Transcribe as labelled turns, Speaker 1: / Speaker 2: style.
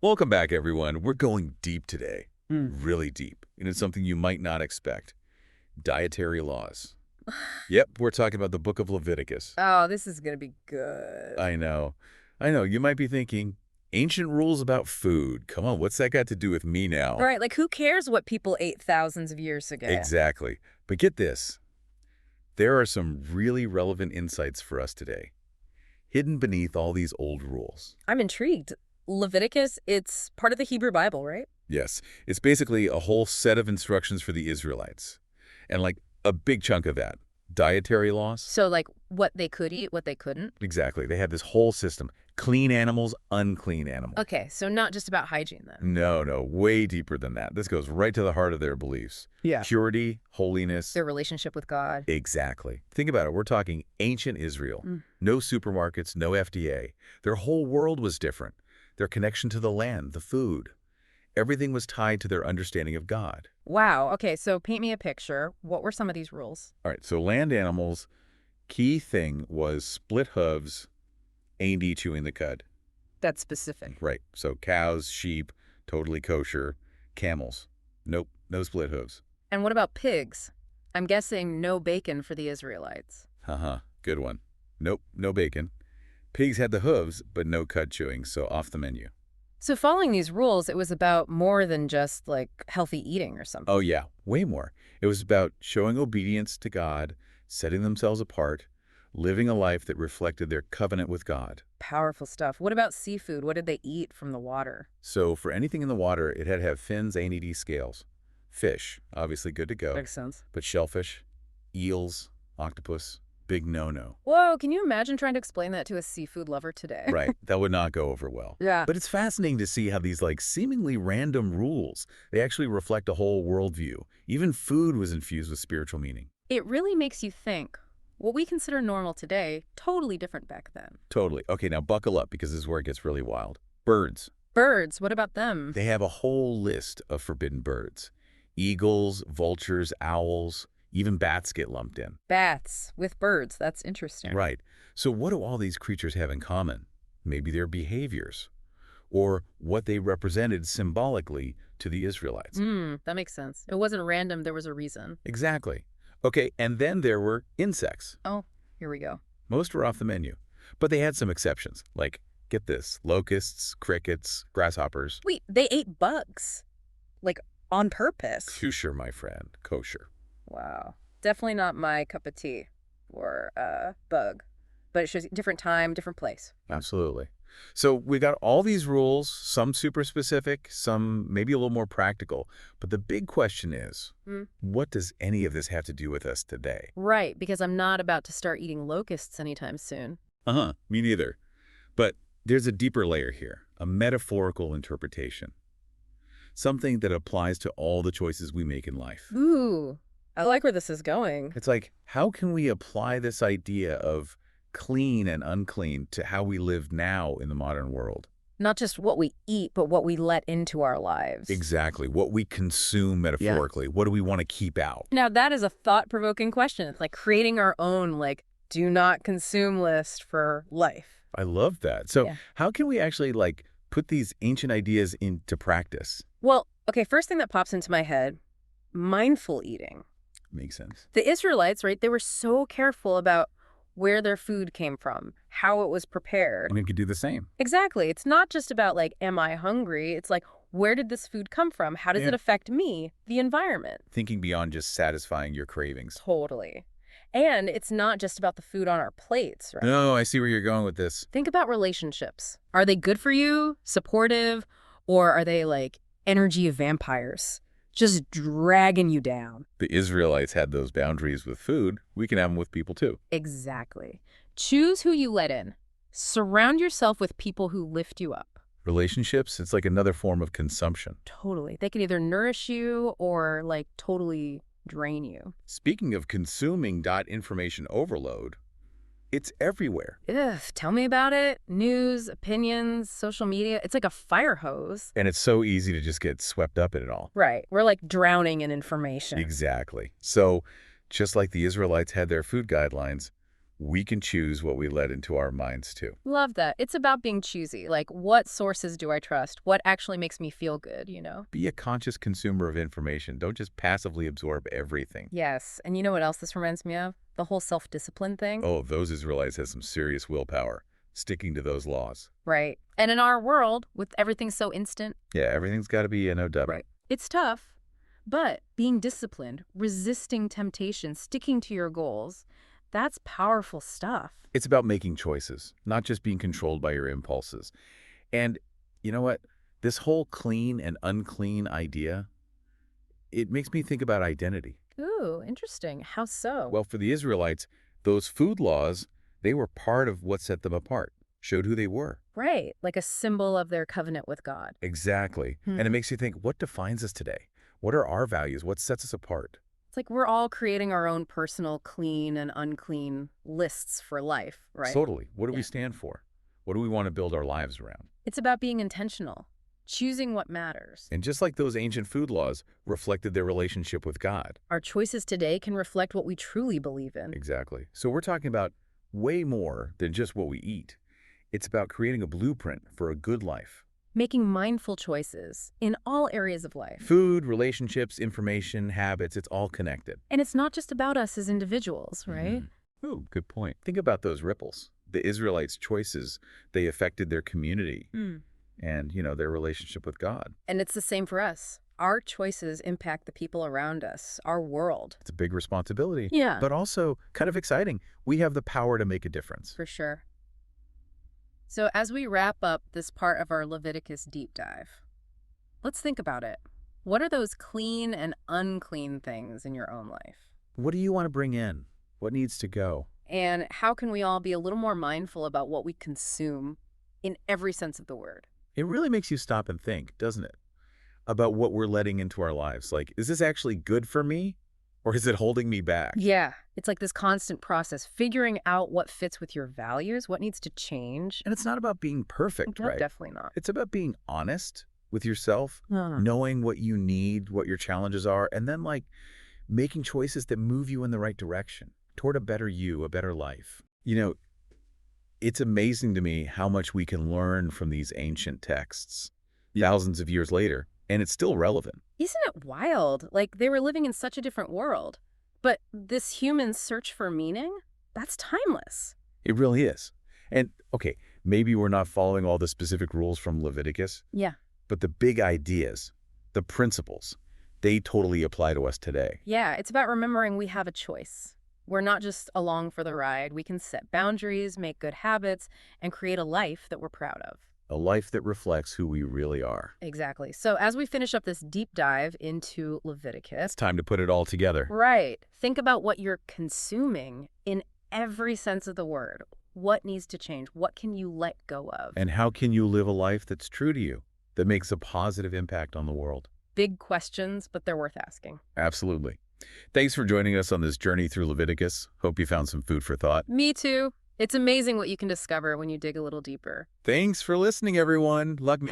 Speaker 1: Welcome back, everyone. We're going deep today,
Speaker 2: Mm.
Speaker 1: really deep, and it's something you might not expect. Dietary laws. Yep, we're talking about the book of Leviticus.
Speaker 2: Oh, this is gonna be good.
Speaker 1: I know. I know, you might be thinking, ancient rules about food. Come on, what's that got to do with me now?
Speaker 2: Right, like who cares what people ate thousands of years ago?
Speaker 1: Exactly. But get this, there are some really relevant insights for us today, hidden beneath all these old rules.
Speaker 2: I'm intrigued. Leviticus, it's part of the Hebrew Bible, right?
Speaker 1: Yes, it's basically a whole set of instructions for the Israelites. And like a big chunk of that, dietary laws.
Speaker 2: So like what they could eat, what they couldn't.
Speaker 1: Exactly. They have this whole system. Clean animals, unclean animals.
Speaker 2: Okay, so not just about hygiene then.
Speaker 1: No, no, way deeper than that. This goes right to the heart of their beliefs.
Speaker 2: Yeah.
Speaker 1: Purity, holiness.
Speaker 2: Their relationship with God.
Speaker 1: Exactly. Think about it. We're talking ancient Israel.
Speaker 2: Mm.
Speaker 1: No supermarkets, no FDA. Their whole world was different. Their connection to the land, the food. Everything was tied to their understanding of God.
Speaker 2: Wow, okay, so paint me a picture. What were some of these rules?
Speaker 1: All right, so land animals, key thing was split hooves, A&D chewing the cud.
Speaker 2: That's specific.
Speaker 1: Right, so cows, sheep, totally kosher. Camels, nope, no split hooves.
Speaker 2: And what about pigs? I'm guessing no bacon for the Israelites.
Speaker 1: Haha, good one. Nope, no bacon. Pigs had the hooves, but no cud chewing, so off the menu.
Speaker 2: So following these rules, it was about more than just like healthy eating or something.
Speaker 1: Oh yeah, way more. It was about showing obedience to God, setting themselves apart, living a life that reflected their covenant with God.
Speaker 2: Powerful stuff. What about seafood? What did they eat from the water?
Speaker 1: So for anything in the water, it had to have fins, A&D scales. Fish, obviously good to go.
Speaker 2: Makes sense.
Speaker 1: But shellfish, eels, octopus, big no-no.
Speaker 2: Whoa, can you imagine trying to explain that to a seafood lover today?
Speaker 1: Right, that would not go over well.
Speaker 2: Yeah.
Speaker 1: But it's fascinating to see how these seemingly random rules, they actually reflect a whole worldview. Even food was infused with spiritual meaning.
Speaker 2: It really makes you think. What we consider normal today, totally different back then.
Speaker 1: Totally. Okay, now buckle up because this is where it gets really wild. Birds.
Speaker 2: Birds, what about them?
Speaker 1: They have a whole list of forbidden birds. Eagles, vultures, owls, even bats get lumped in.
Speaker 2: Bats with birds. That's interesting.
Speaker 1: Right. So what do all these creatures have in common? Maybe their behaviors or what they represented symbolically to the Israelites.
Speaker 2: That makes sense. It wasn't random. There was a reason.
Speaker 1: Exactly. Okay, and then there were insects.
Speaker 2: Oh, here we go.
Speaker 1: Most were off the menu, but they had some exceptions, like, get this, locusts, crickets, grasshoppers.
Speaker 2: Wait, they ate bugs. Like on purpose.
Speaker 1: Kosher, my friend, kosher.
Speaker 2: Wow. Definitely not my cup of tea or bug. But it shows different time, different place.
Speaker 1: Absolutely. So we got all these rules, some super specific, some maybe a little more practical. But the big question is, what does any of this have to do with us today?
Speaker 2: Right, because I'm not about to start eating locusts anytime soon.
Speaker 1: Uh-huh, me neither. But there's a deeper layer here, a metaphorical interpretation. Something that applies to all the choices we make in life.
Speaker 2: Ooh, I like where this is going.
Speaker 1: It's like, how can we apply this idea of clean and unclean to how we live now in the modern world?
Speaker 2: Not just what we eat, but what we let into our lives.
Speaker 1: Exactly. What we consume metaphorically. What do we want to keep out?
Speaker 2: Now, that is a thought-provoking question. It's like creating our own, do not consume list for life.
Speaker 1: I love that. So
Speaker 2: Yeah.
Speaker 1: how can we actually, put these ancient ideas into practice?
Speaker 2: Well, okay, first thing that pops into my head, mindful eating.
Speaker 1: Makes sense.
Speaker 2: The Israelites, right, they were so careful about where their food came from, how it was prepared.
Speaker 1: We could do the same.
Speaker 2: Exactly. It's not just about, am I hungry? It's like, where did this food come from? How does it affect me, the environment?
Speaker 1: Thinking beyond just satisfying your cravings.
Speaker 2: Totally. And it's not just about the food on our plates, right?
Speaker 1: No, I see where you're going with this.
Speaker 2: Think about relationships. Are they good for you, supportive, or are they energy vampires, just dragging you down?
Speaker 1: The Israelites had those boundaries with food. We can have them with people too.
Speaker 2: Exactly. Choose who you let in. Surround yourself with people who lift you up.
Speaker 1: Relationships, it's like another form of consumption.
Speaker 2: Totally. They can either nourish you or totally drain you.
Speaker 1: Speaking of consuming information overload, it's everywhere.
Speaker 2: Ugh, tell me about it. News, opinions, social media. It's like a fire hose.
Speaker 1: And it's so easy to just get swept up in it all.
Speaker 2: Right. We're drowning in information.
Speaker 1: Exactly. So just like the Israelites had their food guidelines, we can choose what we let into our minds too.
Speaker 2: Love that. It's about being choosy. Like, what sources do I trust? What actually makes me feel good, you know?
Speaker 1: Be a conscious consumer of information. Don't just passively absorb everything.
Speaker 2: Yes. And you know what else this reminds me of? The whole self-discipline thing.
Speaker 1: Oh, those Israelites had some serious willpower, sticking to those laws.
Speaker 2: Right. And in our world, with everything so instant,
Speaker 1: Yeah, everything's got to be NOW.
Speaker 2: right, it's tough. But being disciplined, resisting temptation, sticking to your goals, that's powerful stuff.
Speaker 1: It's about making choices, not just being controlled by your impulses. And you know what? This whole clean and unclean idea, it makes me think about identity.
Speaker 2: Ooh, interesting. How so?
Speaker 1: Well, for the Israelites, those food laws, they were part of what set them apart, showed who they were.
Speaker 2: Right, like a symbol of their covenant with God.
Speaker 1: Exactly. And it makes you think, what defines us today? What are our values? What sets us apart?
Speaker 2: It's like we're all creating our own personal clean and unclean lists for life, right?
Speaker 1: Totally. What do
Speaker 2: Yeah.
Speaker 1: we stand for? What do we want to build our lives around?
Speaker 2: It's about being intentional, choosing what matters.
Speaker 1: And just like those ancient food laws reflected their relationship with God.
Speaker 2: Our choices today can reflect what we truly believe in.
Speaker 1: Exactly. So we're talking about way more than just what we eat. It's about creating a blueprint for a good life.
Speaker 2: Making mindful choices in all areas of life.
Speaker 1: Food, relationships, information, habits, it's all connected.
Speaker 2: And it's not just about us as individuals, right?
Speaker 1: Oh, good point. Think about those ripples. The Israelites' choices, they affected their community and, their relationship with God.
Speaker 2: And it's the same for us. Our choices impact the people around us, our world.
Speaker 1: It's a big responsibility,
Speaker 2: Yeah,
Speaker 1: but also kind of exciting. We have the power to make a difference.
Speaker 2: for sure. So as we wrap up this part of our Leviticus deep dive, let's think about it. What are those clean and unclean things in your own life?
Speaker 1: What do you want to bring in? What needs to go?
Speaker 2: And how can we all be a little more mindful about what we consume in every sense of the word?
Speaker 1: It really makes you stop and think, doesn't it? About what we're letting into our lives. Like, is this actually good for me? Or is it holding me back?
Speaker 2: Yeah, it's like this constant process, figuring out what fits with your values, what needs to change.
Speaker 1: And it's not about being perfect,
Speaker 2: No,
Speaker 1: right?
Speaker 2: definitely not.
Speaker 1: It's about being honest with yourself, knowing what you need, what your challenges are, and then making choices that move you in the right direction toward a better you, a better life. It's amazing to me how much we can learn from these ancient texts thousands of years later, and it's still relevant.
Speaker 2: Isn't it wild? Like, they were living in such a different world. But this human search for meaning, that's timeless.
Speaker 1: It really is. And, okay, maybe we're not following all the specific rules from Leviticus,
Speaker 2: Yeah.
Speaker 1: but the big ideas, the principles, they totally apply to us today.
Speaker 2: Yeah, it's about remembering we have a choice. We're not just along for the ride. We can set boundaries, make good habits, and create a life that we're proud of.
Speaker 1: A life that reflects who we really are.
Speaker 2: Exactly. So as we finish up this deep dive into Leviticus,
Speaker 1: It's time to put it all together.
Speaker 2: right, think about what you're consuming in every sense of the word. What needs to change? What can you let go of?
Speaker 1: And how can you live a life that's true to you, that makes a positive impact on the world?
Speaker 2: Big questions, but they're worth asking.
Speaker 1: Absolutely. Thanks for joining us on this journey through Leviticus. Hope you found some food for thought.
Speaker 2: Me too. It's amazing what you can discover when you dig a little deeper.
Speaker 1: Thanks for listening, everyone. Luck.